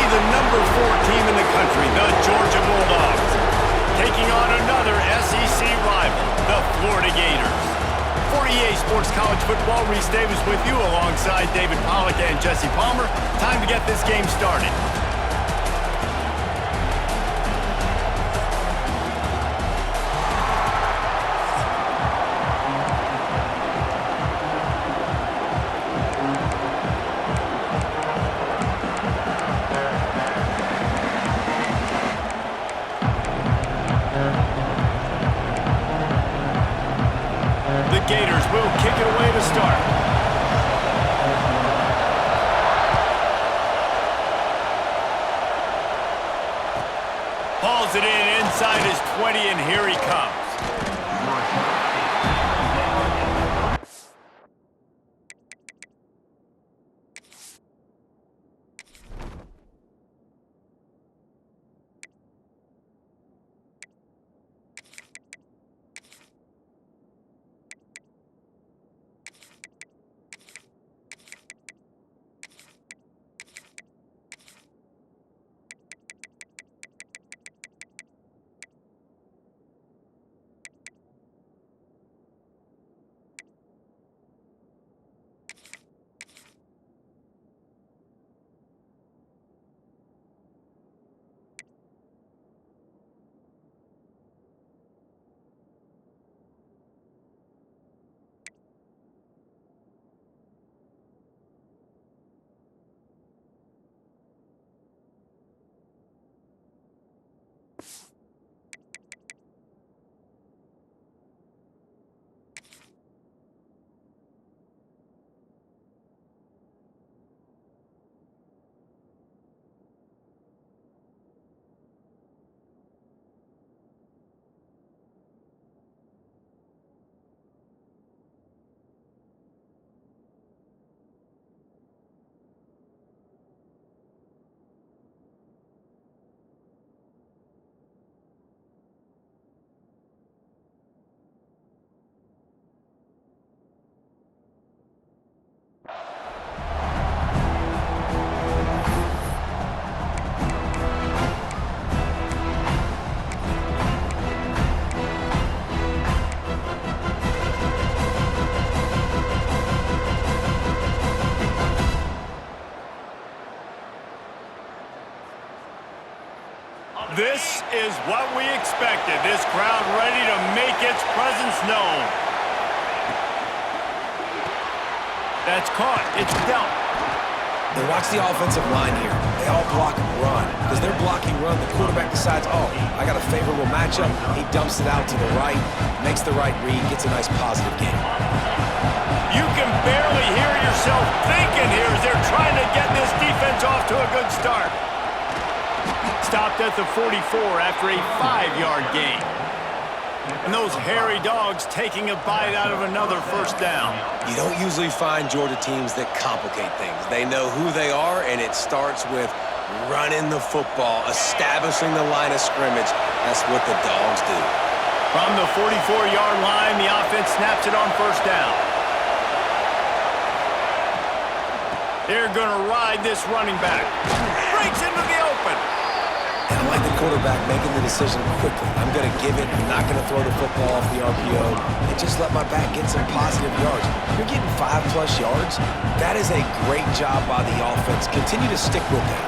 the #4 team in the country, the Georgia Bulldogs, taking on another SEC rival, the Florida Gators. For EA Sports College Football, Reese Davis with you alongside David Pollack and Jesse Palmer. Time to get this game started. The Gators will kick it away to start. Hauls it in inside his 20, and here he comes. This is what we expected. This crowd ready to make its presence known. That's caught. It's dealt. And watch the offensive line here. They all block and run. Because they're blocking run, the quarterback decides, oh, I got a favorable matchup. He dumps it out to the right, makes the right read, gets a nice positive gain. You can barely hear yourself thinking here as they're trying to get this defense off to a good start. Stopped at the 44 after a 5-yard gain. And those hairy dogs taking a bite out of another first down. You don't usually find Georgia teams that complicate things. They know who they are, and it starts with running the football, establishing the line of scrimmage. That's what the dogs do. From the 44-yard line, the offense snaps it on first down. They're going to ride this running back. Breaks into the open. And I like the quarterback making the decision quickly. I'm going to give it. I'm not going to throw the football off the RPO and just let my back get some positive yards. You're getting 5+ yards. That is a great job by the offense. Continue to stick with that.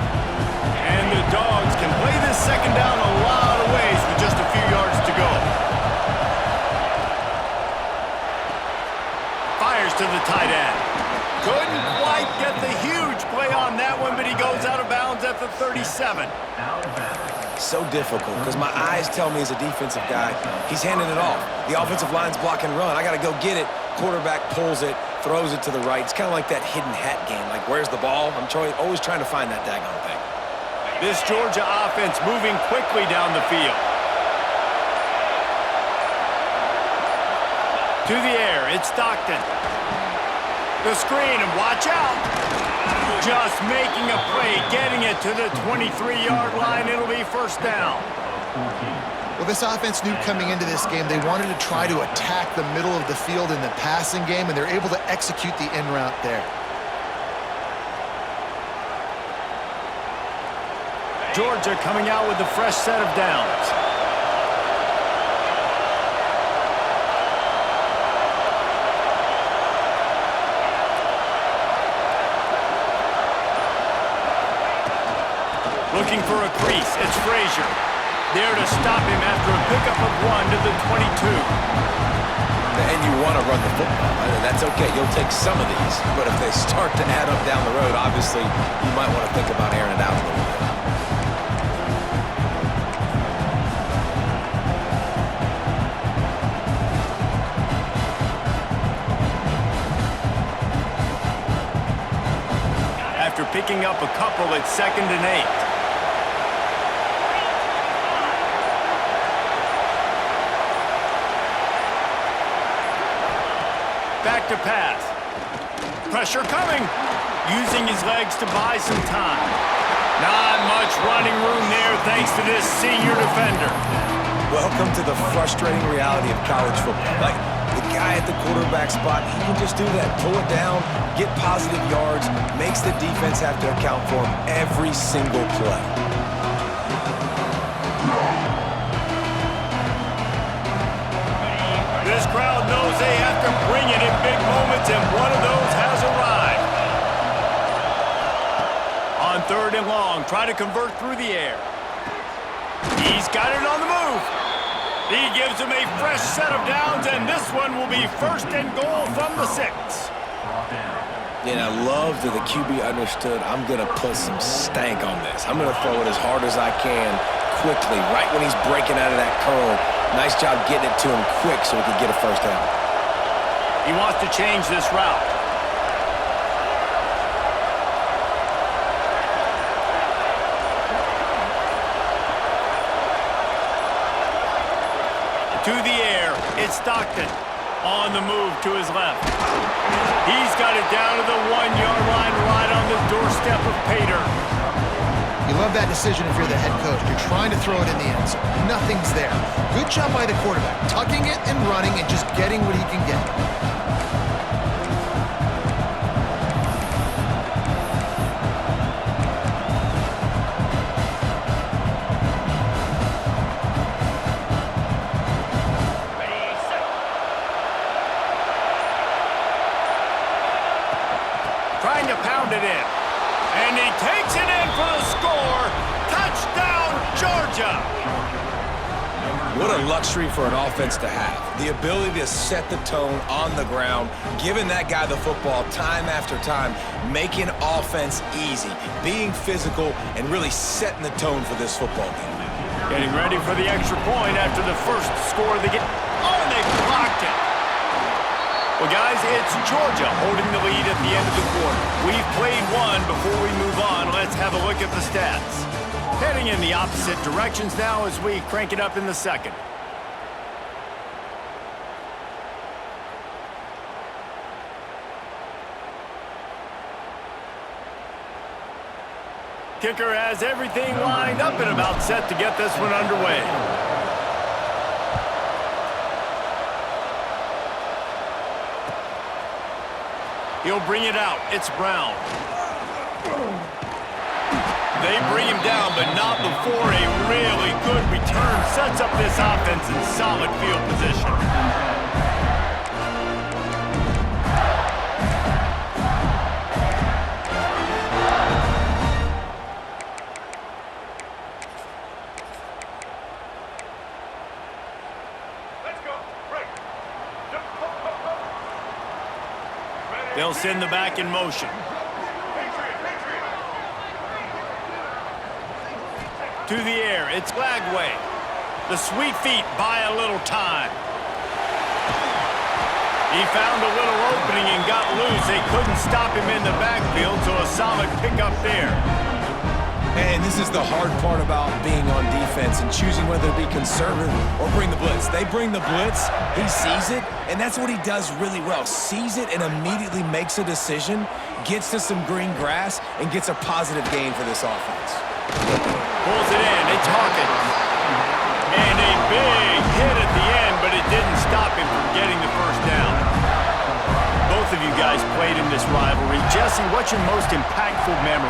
And the Dogs can play this second down a lot of ways with just a few yards to go. Fires to the tight end. Couldn't quite get the huge play on that one, but he goes out of bounds at the 37. So difficult because my eyes tell me as a defensive guy, he's handing it off. The offensive line's block and run. I got to go get it. Quarterback pulls it, throws it to the right. It's kind of like that hidden hat game. Like, where's the ball? I'm always trying to find that daggone thing. This Georgia offense moving quickly down the field. To the air, it's Stockton. The screen, and watch out. Just making a play, getting it to the 23-yard line. It'll be first down. Well, this offense knew coming into this game they wanted to try to attack the middle of the field in the passing game, and they're able to execute the in route there. Georgia coming out with a fresh set of downs. Looking for a crease, it's Frazier. There to stop him after a pickup of 1 to the 22. And you want to run the football. That's okay. You'll take some of these. But if they start to add up down the road, obviously, you might want to think about airing it out a little bit. After picking up a couple, it's 2nd and 8. Back to pass. Pressure coming. Using his legs to buy some time. Not much running room there thanks to this senior defender. Welcome to the frustrating reality of college football. Like, the guy at the quarterback spot, he can just do that. Pull it down, get positive yards, makes the defense have to account for him every single play. This crowd knows they have to bring it in big moments, and one of those has arrived. On 3rd and long, try to convert through the air. He's got it on the move. He gives him a fresh set of downs, and this one will be 1st and goal from the 6. And I love that the QB understood, I'm going to put some stank on this. I'm going to throw it as hard as I can quickly, right when he's breaking out of that curl. Nice job getting it to him quick so he could get a 1st down. He wants to change this route. To the air, it's Stockton. On the move to his left. He's got it down to the 1-yard line right on the doorstep of Pater. You love that decision if you're the head coach. You're trying to throw it in the end zone. Nothing's there. Good job by the quarterback, tucking it and running and just getting what he can get. Trying to pound it in. And he takes it in for the score. Touchdown, Georgia. What a luxury for an offense to have. The ability to set the tone on the ground, giving that guy the football time after time, making offense easy, being physical, and really setting the tone for this football game. Getting ready for the extra point after the first score of the game. Oh, they blocked it. Well, guys, it's Georgia holding the lead at the end of the quarter. We've played one. Before we move on, let's have a look at the stats. Heading in the opposite directions now as we crank it up in the 2nd. Kicker has everything lined up and about set to get this one underway. He'll bring it out. It's Brown. They bring him down, but not before a really good return sets up this offense in solid field position. They'll send the back in motion. To the air, it's Lagway. The sweet feet buy a little time. He found a little opening and got loose. They couldn't stop him in the backfield, so a solid pickup there. And this is the hard part about being on defense and choosing whether to be conservative or bring the blitz. They bring the blitz, he sees it, and that's what he does really well. Sees it and immediately makes a decision, gets to some green grass, and gets a positive gain for this offense. Pulls it in, it's Hawkins. And a big hit at the end, but it didn't stop him from getting the 1st down. Both of you guys guys played in this rivalry. Jesse, what's your most impactful memory?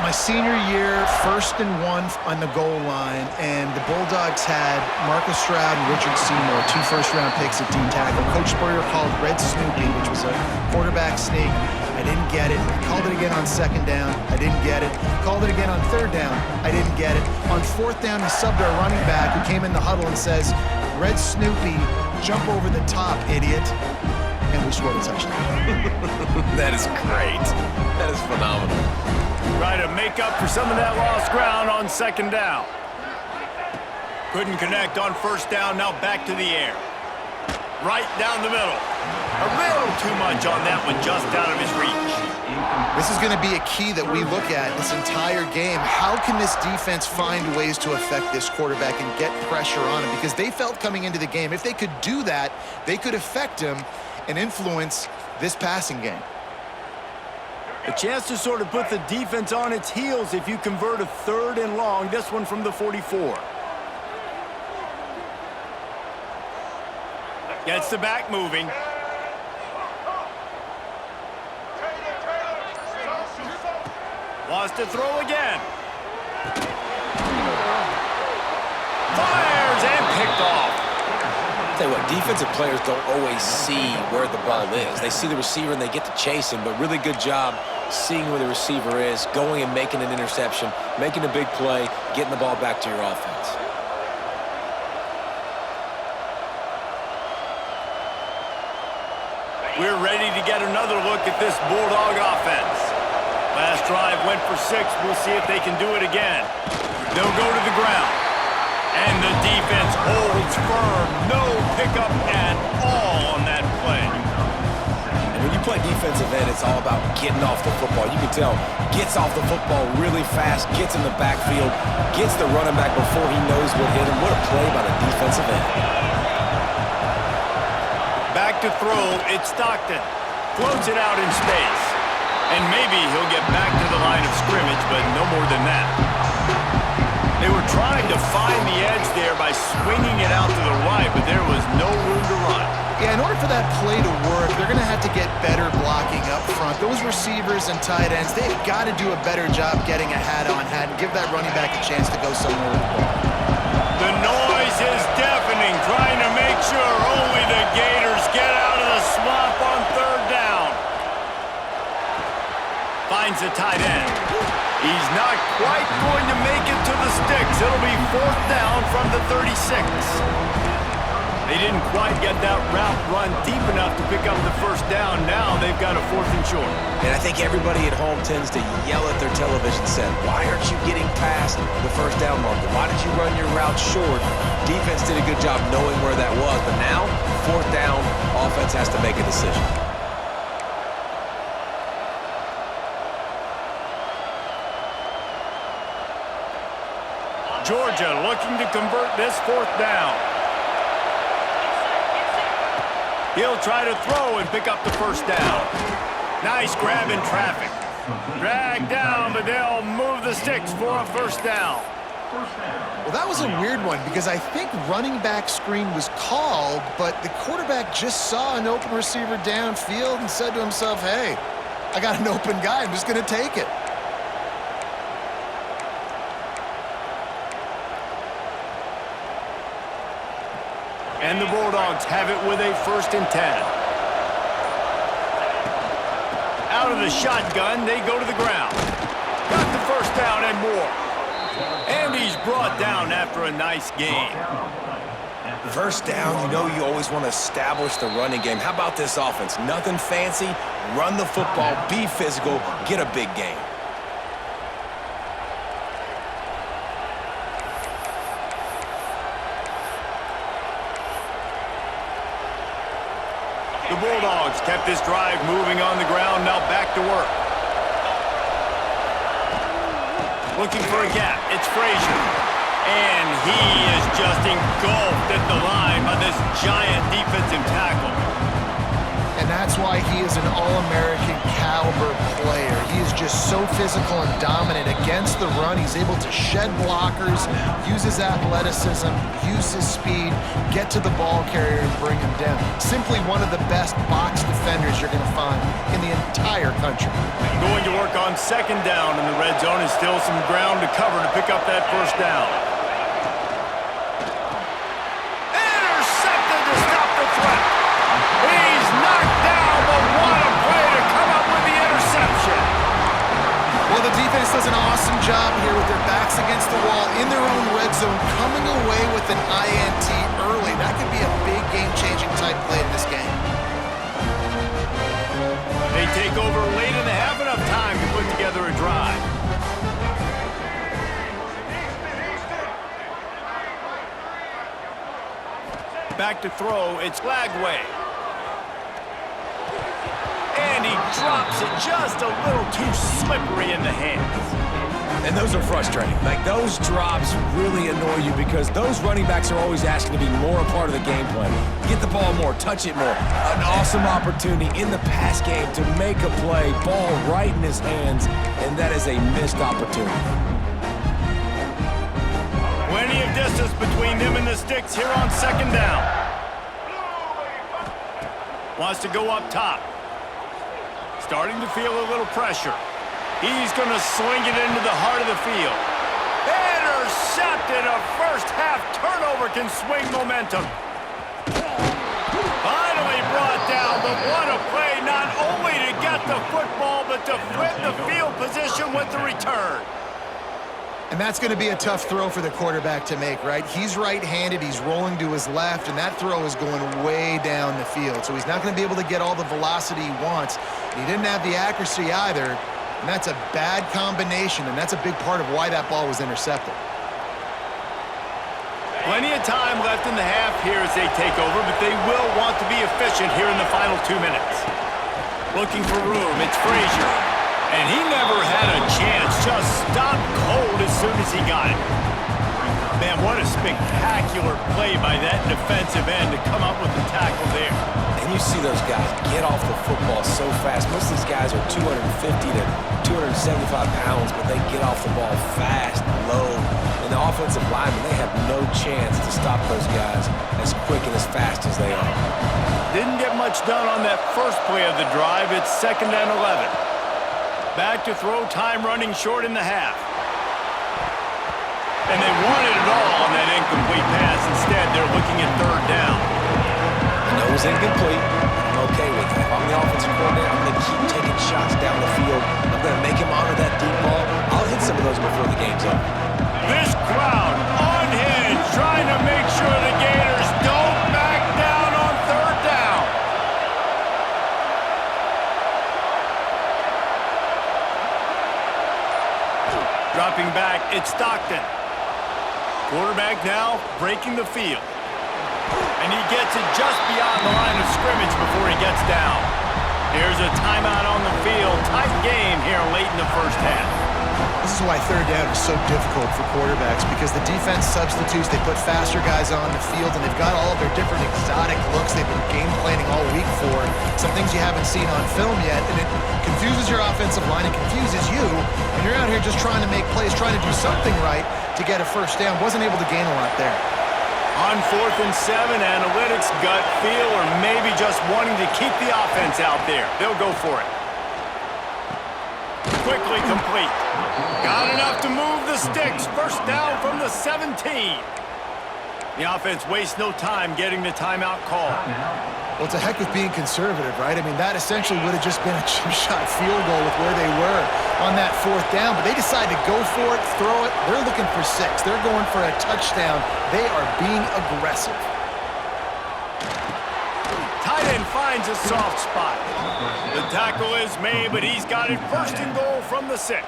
My senior year, 1st and 1 on the goal line, and the Bulldogs had Marcus Stroud and Richard Seymour, 2 first-round picks at D-tackle. Coach Spurrier called Red Snoopy, which was a quarterback sneak. I didn't get it. Called it again on 2nd down. I didn't get it. Called it again on 3rd down. I didn't get it. On 4th down, he subbed our running back who came in the huddle and says, Red Snoopy, jump over the top, idiot. And we scored a touchdown. That is great. That is phenomenal. Try to make up for some of that lost ground on 2nd down. Couldn't connect on 1st down, now back to the air. Right down the middle. A little too much on that one, just out of his reach. This is going to be a key that we look at this entire game. How can this defense find ways to affect this quarterback and get pressure on him? Because they felt coming into the game, if they could do that, they could affect him and influence this passing game. A chance to sort of put the defense on its heels if you convert a 3rd and long, this one from the 44. Gets the back moving. Wants to throw again. Fires and picked off. Tell you what, defensive players don't always see where the ball is. They see the receiver and they get to chase him, but really good job seeing where the receiver is, going and making an interception, making a big play, getting the ball back to your offense. We're ready to get another look at this Bulldog offense. Last drive went for 6. We'll see if they can do it again. They'll go to the ground. And the defense holds firm. No pickup at all on that play. And when you play defensive end, it's all about getting off the football. You can tell, gets off the football really fast, gets in the backfield, gets the running back before he knows what hit him. What a play by the defensive end. Back to throw, it's Stockton. Floats it out in space. And maybe he'll get back to the line of scrimmage, but no more than that. They were trying to find the edge there by swinging it out to the right, but there was no room to run. Yeah, in order for that play to work, they're going to have to get better blocking up front. Those receivers and tight ends, they've got to do a better job getting a hat-on-hat and give that running back a chance to go somewhere with the ball. The noise is deafening, trying to make sure only the Gators get out of the swamp on 3rd down. Finds the tight end. He's not quite going to make it to the sticks. It'll be 4th down from the 36. They didn't quite get that route run deep enough to pick up the 1st down. Now they've got a 4th and short. And I think everybody at home tends to yell at their television set, why aren't you getting past the 1st down marker? Why did you run your route short? Defense did a good job knowing where that was, but now, 4th down, offense has to make a decision. Georgia looking to convert this 4th down. He'll try to throw and pick up the 1st down. Nice grab in traffic. Dragged down, but they'll move the sticks for a 1st down. Well, that was a weird one because I think running back screen was called, but the quarterback just saw an open receiver downfield and said to himself, hey, I got an open guy. I'm just going to take it. And the Bulldogs have it with a 1st and 10. Out of the shotgun, they go to the ground. Got the 1st down and more. And he's brought down after a nice gain. 1st down, you know you always want to establish the running game. How about this offense? Nothing fancy. Run the football, be physical, get a big gain. The Bulldogs kept this drive moving on the ground, now back to work. Looking for a gap, it's Frazier. And he is just engulfed at the line by this giant defensive tackle. And that's why he is an All-American caliber player. He is just so physical and dominant against the run. He's able to shed blockers, use his athleticism, use his speed, get to the ball carrier and bring him down. Simply one of the best box defenders you're going to find in the entire country. Going to work on second down in the red zone, is still some ground to cover to pick up that first down. Intercepted to stop the threat. He's knocked down, but what a play to come up with the interception. Well, the defense does an awesome job here with their backs against the wall in their own red zone, coming away with an INT early. That could be a big game-changing type play in this game. They take over late and have enough time to put together a drive. Back to throw, it's Lagway. And he drops it just a little too slippery in the hands. And those are frustrating. Like, those drops really annoy you because those running backs are always asking to be more a part of the game plan. Get the ball more, touch it more. An awesome opportunity in the pass game to make a play, ball right in his hands, and that is a missed opportunity. Plenty of distance between them and the sticks here on second down. Wants to go up top. Starting to feel a little pressure. He's going to sling it into the heart of the field. Intercepted. A first-half turnover can swing momentum. Finally brought down, but what a play, not only to get the football, but to flip the field position with the return. And that's going to be a tough throw for the quarterback to make, right? He's right-handed, he's rolling to his left, and that throw is going way down the field. So he's not going to be able to get all the velocity he wants. He didn't have the accuracy either. And that's a bad combination, and that's a big part of why that ball was intercepted. Plenty of time left in the half here as they take over, but they will want to be efficient here in the final 2 minutes. Looking for room, it's Frazier. And he never had a chance, just stopped cold as soon as he got it. Man, what a spectacular play by that defensive end to come up with the tackle there. And you see those guys get off the football so fast. Most of these guys are 250 to 275 pounds, but they get off the ball fast, low. And the offensive linemen, they have no chance to stop those guys as quick and as fast as they are. Didn't get much done on that first play of the drive. It's 2nd and 11. Back to throw, time running short in the half. And they wanted it all on that incomplete pass. Instead, they're looking at 3rd down. I know it was incomplete. I'm okay with it. If I'm the offensive coordinator, I'm going to keep taking shots down the field. I'm going to make him honor that deep ball. I'll hit some of those before the game's over. This crowd unhinged, trying to make sure the Gators don't back down on 3rd down. Dropping back, it's Stockton. Quarterback now breaking the field. And he gets it just beyond the line of scrimmage before he gets down. Here's a timeout on the field. Tight game here late in the first half. This is why 3rd down is so difficult for quarterbacks, because the defense substitutes, they put faster guys on the field, and they've got all of their different exotic looks they've been game planning all week for, some things you haven't seen on film yet, and it confuses your offensive line, it confuses you, and you're out here just trying to make plays, trying to do something right to get a first down. Wasn't able to gain a lot there. On 4th and 7, analytics, gut feel, or maybe just wanting to keep the offense out there. They'll go for it. Quickly complete. Got enough to move the sticks. First down from the 17. The offense wastes no time getting the timeout call. Well, it's a heck of being conservative, right? I mean, that essentially would have just been a chip shot field goal with where they were on that 4th down, but they decide to go for it, throw it. They're looking for 6. They're going for a touchdown. They are being aggressive. Tight end finds a soft spot. The tackle is made, but he's got it 1st and goal from the 6.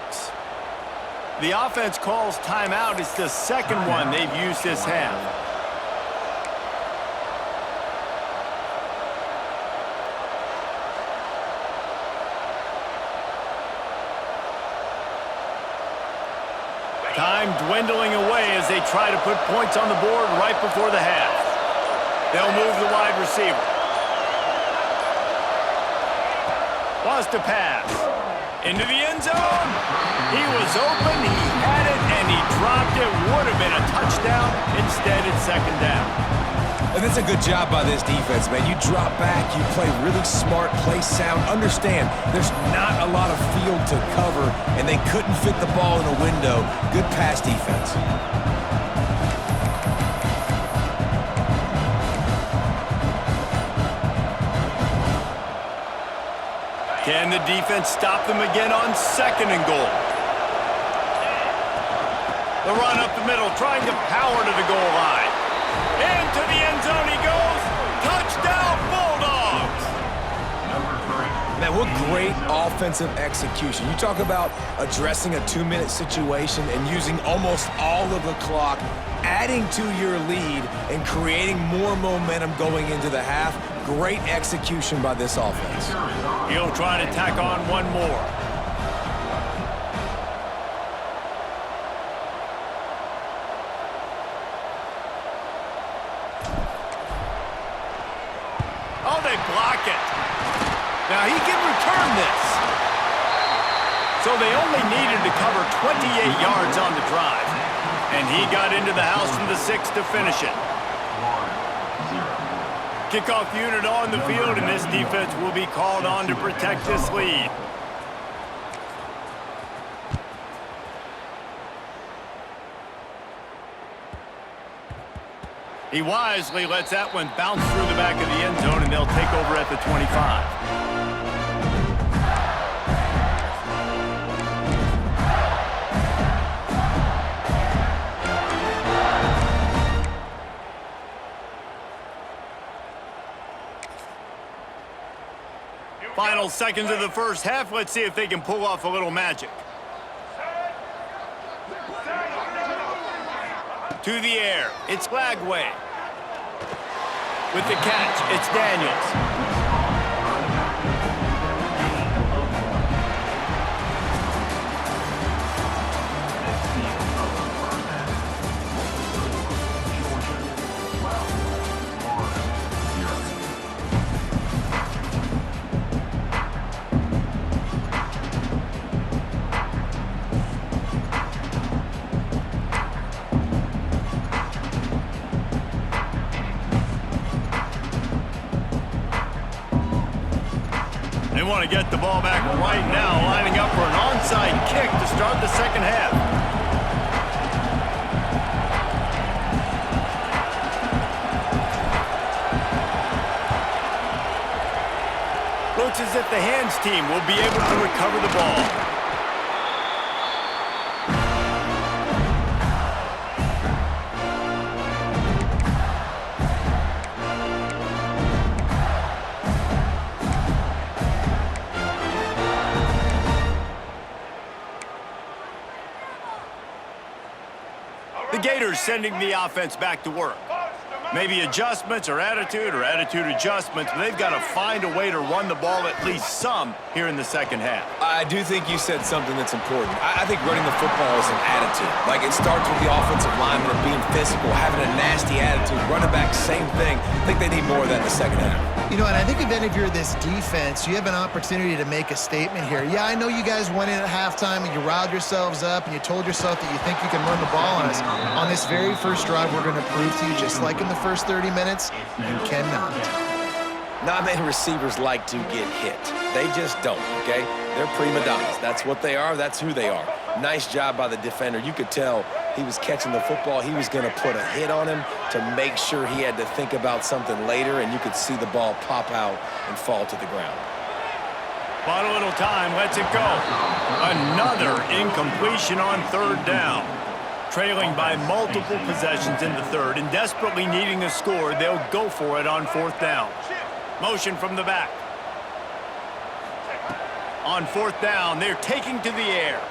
The offense calls timeout. It's the 2nd one they've used this half. Time dwindling away as they try to put points on the board right before the half. They'll move the wide receiver. Wants to pass. Into the end zone. He was open, he had it, and he dropped it. Would have been a touchdown. Instead, it's second down. And that's a good job by this defense, man. You drop back, you play really smart, play sound. Understand, there's not a lot of field to cover, and they couldn't fit the ball in a window. Good pass defense. Can the defense stop them again on second and goal? The run up the middle, trying to power to the goal line. Into the end zone he goes. Touchdown, Bulldogs! Man, what great offensive execution. You talk about addressing a 2-minute situation and using almost all of the clock, adding to your lead and creating more momentum going into the half. Great execution by this offense. He'll try to tack on one more. Oh, they block it. Now he can return this. So they only needed to cover 28 yards on the drive. And he got into the house from the 6 to finish it. Kickoff unit on the field, and this defense will be called on to protect this lead. He wisely lets that one bounce through the back of the end zone, and they'll take over at the 25. Final seconds of the first half. Let's see if they can pull off a little magic. To the air, it's Lagway. With the catch, it's Daniels. They want to get the ball back right now, lining up for an onside kick to start the second half. Looks as if the hands team will be able to recover the ball. The Gators sending the offense back to work. Maybe adjustments or attitude adjustments, but they've got to find a way to run the ball at least some here in the second half. I do think you said something that's important. I think running the football is an attitude. Like, it starts with the offensive lineman of being physical, having a nasty attitude. Running back, same thing. I think they need more of that in the second half. You know, and I think if any of you are this defense, you have an opportunity to make a statement here. Yeah, I know you guys went in at halftime and you riled yourselves up and you told yourself that you think you can run the ball on us. On this very first drive, we're going to prove to you, just like in the first 30 minutes, you cannot. Not many receivers like to get hit. They just don't, okay? They're prima donnas. That's what they are. That's who they are. Nice job by the defender. You could tell he was catching the football. He was going to put a hit on him to make sure he had to think about something later, and you could see the ball pop out and fall to the ground. Bought a little time, lets it go. Another incompletion on third down. Trailing by multiple possessions in the third and desperately needing a score, they'll go for it on fourth down. Motion from the back. On fourth down, they're taking to the air.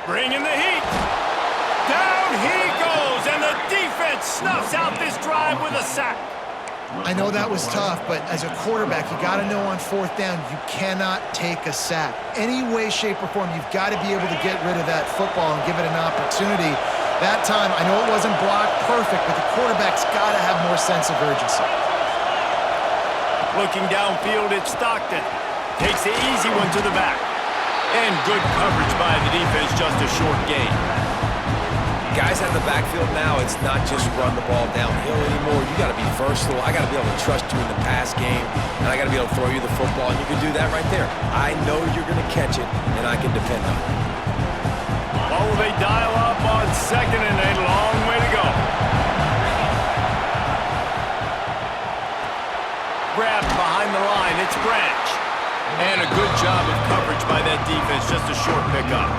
Bringing the heat. Down he goes, and the defense snuffs out this drive with a sack. I know that was tough, but as a quarterback, you got to know on fourth down, you cannot take a sack. Any way, shape, or form, you've got to be able to get rid of that football and give it an opportunity. That time, I know it wasn't blocked perfect, but the quarterback's got to have more sense of urgency. Looking downfield, it's Stockton. Takes the easy one to the back. And good coverage by the defense, just a short gain. Guys out of the backfield now, it's not just run the ball downhill anymore. You got to be versatile. I got to be able to trust you in the pass game, and I got to be able to throw you the football, and you can do that right there. I know you're going to catch it, and I can depend on it. Oh, they dial up on second and a long way to go. Grabbed behind the line, it's Branch. And a good job of coverage by that defense, just a short pickup.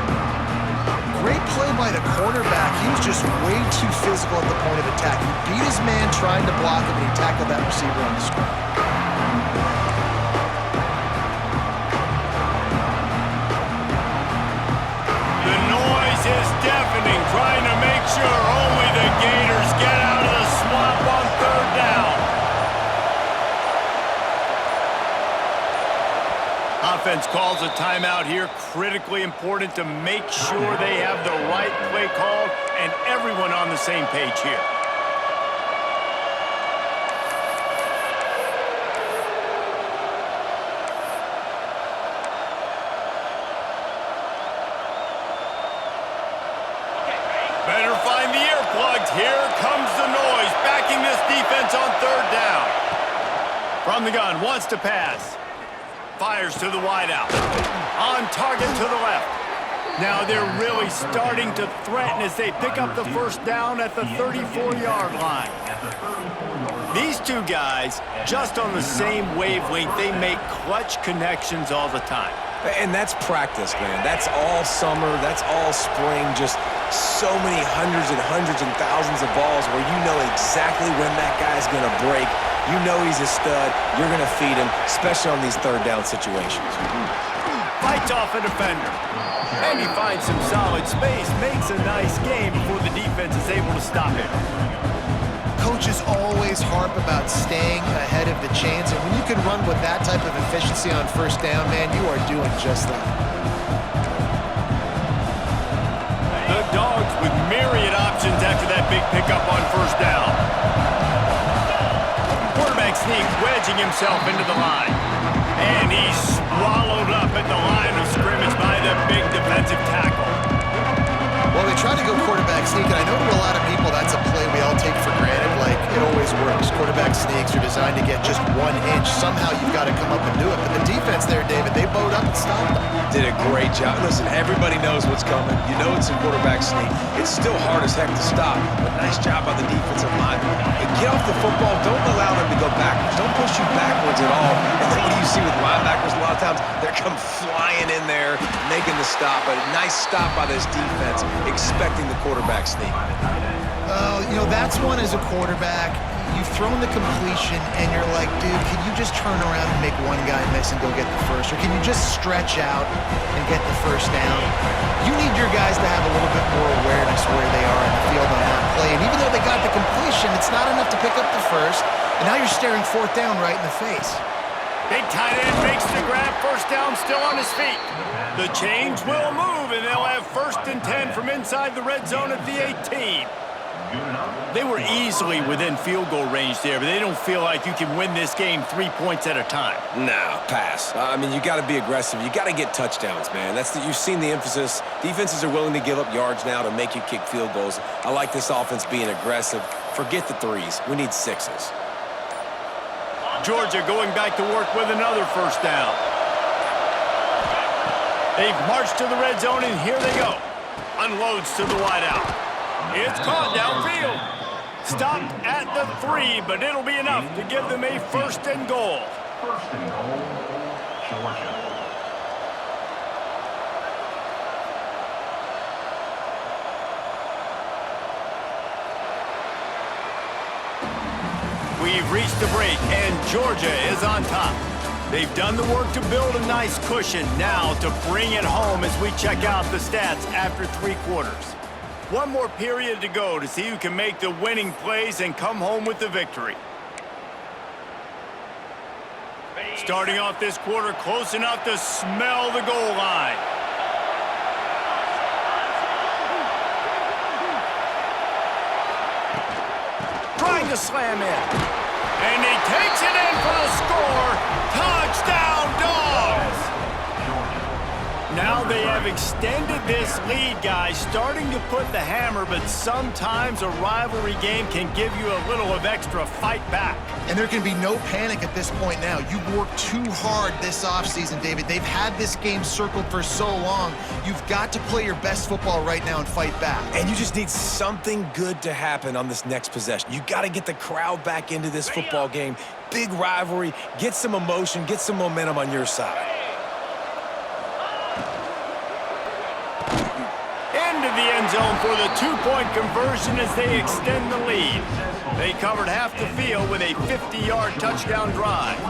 Great play by the quarterback. He was just way too physical at the point of attack. He beat his man trying to block him, and he tackled that receiver on the screen. The noise is deafening, trying to make sure only the Gators get out of the swamp on third down. Offense calls a timeout here. Critically important to make sure they have the right play called and everyone on the same page here. Better find the earplugs. Here comes the noise, backing this defense on third down. From the gun, wants to pass. Fires to the wideout. On target to the left. Now they're really starting to threaten as they pick up the first down at the 34-yard line. These two guys, just on the same wavelength, they make clutch connections all the time. And that's practice, man. That's all summer. That's all spring. Just so many hundreds and thousands of balls where you know exactly when that guy's going to break. You know he's a stud. You're going to feed him, especially on these third down situations. Fights off a defender. And he finds some solid space. Makes a nice game before the defense is able to stop him. Coaches always harp about staying ahead of the chains, and when you can run with that type of efficiency on first down, man, you are doing just that. The Dogs with myriad options after that big pickup on first down. Quarterback sneak wedging himself into the line. And he's swallowed up at the line of scrimmage by the big defensive tackle. Well, they try to go quarterback sneak, and I know to a lot of people that's a play we all take for granted. Like, it always works. Quarterback sneaks are designed to get just 1 inch. Somehow you've got to come up and do it. But the defense there, David, they bowed up and stopped them. Did a great job. Listen, everybody knows what's coming. You know it's a quarterback sneak. It's still hard as heck to stop, but nice job by the defensive line. Get off the football. Don't allow them to go backwards. Don't push you backwards at all. And then what do you see with linebackers a lot of times? They're come flying in there, making the stop. But a nice stop by this defense, expecting the quarterback sneak. You know, that's one as a quarterback. You've thrown the completion, and you're like, dude, can you just turn around and make one guy miss and go get the first? Or can you just stretch out and get the first down? You need your guys to have a little bit more awareness where they are in the field on that play. And even though they got the completion, it's not enough to pick up the first. And now you're staring fourth down right in the face. Big tight end makes the grab, first down, still on his feet. The chains will move, and they'll have 1st and 10 from inside the red zone at the 18. They were easily within field goal range there, but they don't feel like you can win this game 3 points at a time. No, pass. I mean, you got to be aggressive. You got to get touchdowns, man. You've seen the emphasis. Defenses are willing to give up yards now to make you kick field goals. I like this offense being aggressive. Forget the threes. We need sixes. Georgia going back to work with another first down. They've marched to the red zone, and here they go. Unloads to the wideout. It's caught downfield. Stopped at the 3, but it'll be enough to give them a 1st and goal. 1st and goal, Georgia. We've reached the break, and Georgia is on top. They've done the work to build a nice cushion. Now to bring it home as we check out the stats after 3 quarters. One more period to go to see who can make the winning plays and come home with the victory. Starting off this quarter close enough to smell the goal line. Trying to slam in. And he takes it in for the score. Touchdown, Dogs! guys starting to put the hammer, but sometimes a rivalry game can give you a little of extra fight back. And there can be no panic at this point now. You've worked too hard this offseason, David. They've had this game circled for so long. You've got to play your best football right now and fight back. And you just need something good to happen on this next possession. You got to get the crowd back into this football game. Big rivalry. Get some emotion. Get some momentum on your side. Into the end zone for the two-point conversion as they extend the lead. They covered half the field with a 50-yard touchdown drive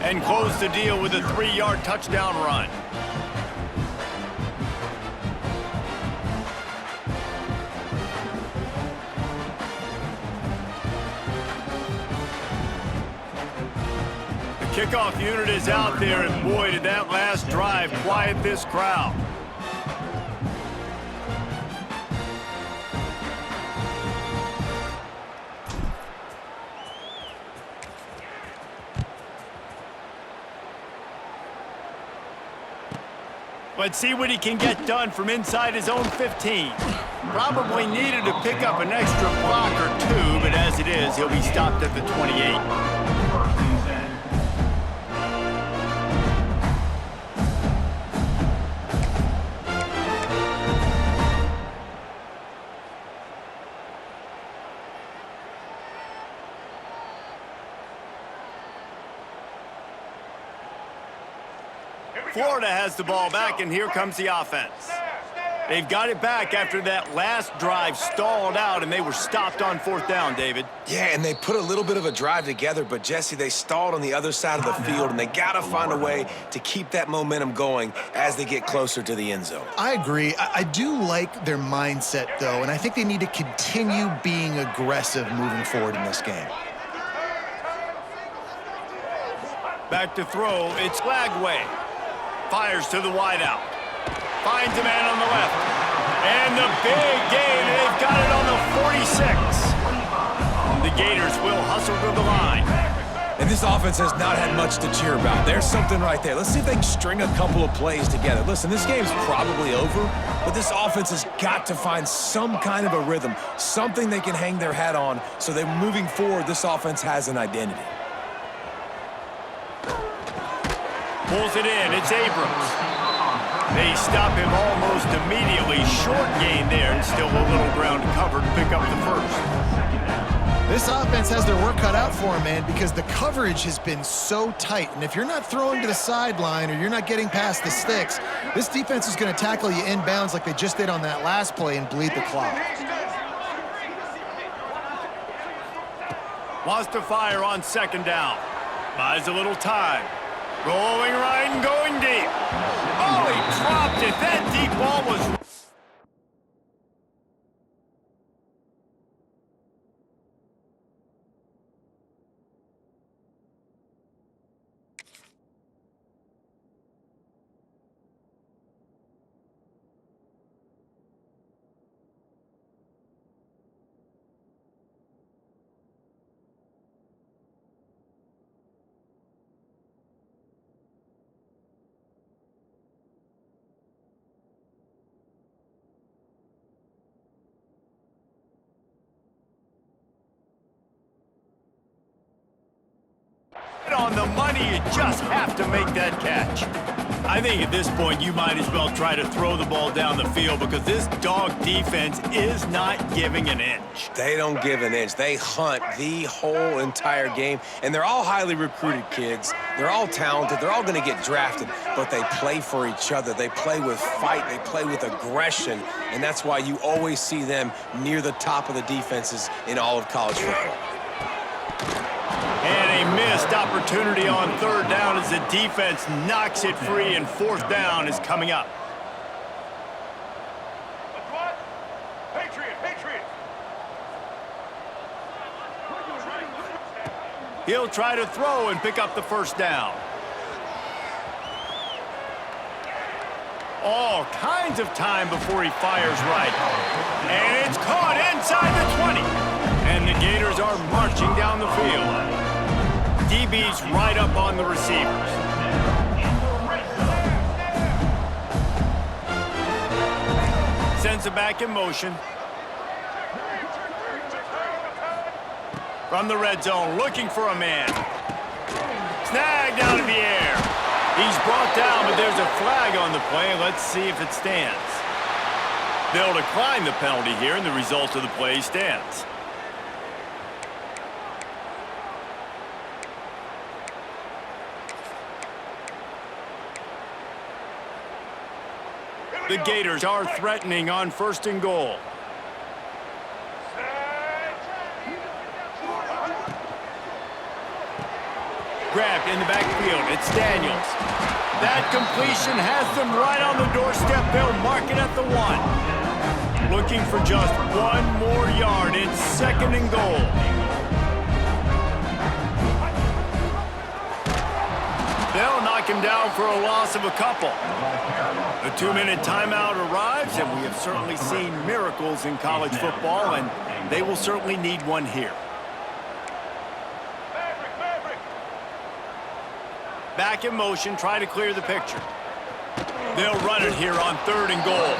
and closed the deal with a 3-yard touchdown run. The kickoff unit is out there, and boy, did that last drive quiet this crowd. Let's see what he can get done from inside his own 15. Probably needed to pick up an extra block or two, but as it is, he'll be stopped at the 28. Florida has the ball back, and here comes the offense. They've got it back after that last drive stalled out, and they were stopped on 4th down, David. Yeah, and they put a little bit of a drive together, but, Jesse, they stalled on the other side of the field, and they got to find a way to keep that momentum going as they get closer to the end zone. I agree. I do like their mindset, though, and I think they need to continue being aggressive moving forward in this game. Back to throw, it's Lagway. Fires to the wideout. Finds a man on the left. And the big gain, and they've got it on the 46. The Gators will hustle to the line. And this offense has not had much to cheer about. There's something right there. Let's see if they can string a couple of plays together. Listen, this game's probably over, but this offense has got to find some kind of a rhythm, something they can hang their hat on so that moving forward, this offense has an identity. Pulls it in, it's Abrams. They stop him almost immediately. Short gain there, and still a little ground to cover to pick up the first. This offense has their work cut out for them, man, because the coverage has been so tight. And if you're not throwing to the sideline or you're not getting past the sticks, this defense is going to tackle you inbounds like they just did on that last play and bleed the clock. Wants to fire on 2nd down. Buys a little time. Rolling right and going deep. Oh, he dropped it. That deep ball was... on the money, you just have to make that catch. I think at this point you might as well try to throw the ball down the field because this dog defense is not giving an inch. They don't give an inch. They hunt the whole entire game, and they're all highly recruited kids. They're all talented. They're all going to get drafted, but they play for each other. They play with fight. They play with aggression, and that's why you always see them near the top of the defenses in all of college football. And a missed opportunity on 3rd down as the defense knocks it free, and 4th down is coming up. He'll try to throw and pick up the 1st down. All kinds of time before he fires right. And it's caught inside the 20. And the Gators are marching down the field. DB's right up on the receivers. Sends it back in motion. From the red zone, looking for a man. Snagged out of the air. He's brought down, but there's a flag on the play. Let's see if it stands. They'll decline the penalty here, and the result of the play stands. The Gators are threatening on 1st and goal. Grabbed in the backfield. It's Daniels. That completion has them right on the doorstep. They'll mark it at the 1. Looking for just 1 more yard. It's 2nd and goal. They'll knock him down for a loss of a couple. The 2-minute timeout arrives, and we have certainly seen miracles in college football, and they will certainly need one here. Back in motion, try to clear the picture. They'll run it here on 3rd and goal.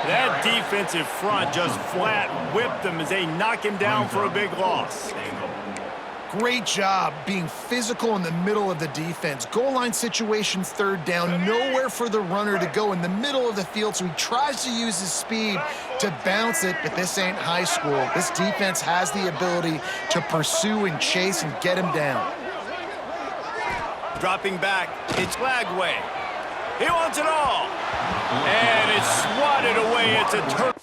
That defensive front just flat whipped them as they knock him down for a big loss. Great job being physical in the middle of the defense. Goal line situations, 3rd down, nowhere for the runner to go in the middle of the field, so he tries to use his speed to bounce it, but this ain't high school. This defense has the ability to pursue and chase and get him down. Dropping back, it's Lagway. He wants it all. And it's swatted away. It's a turn.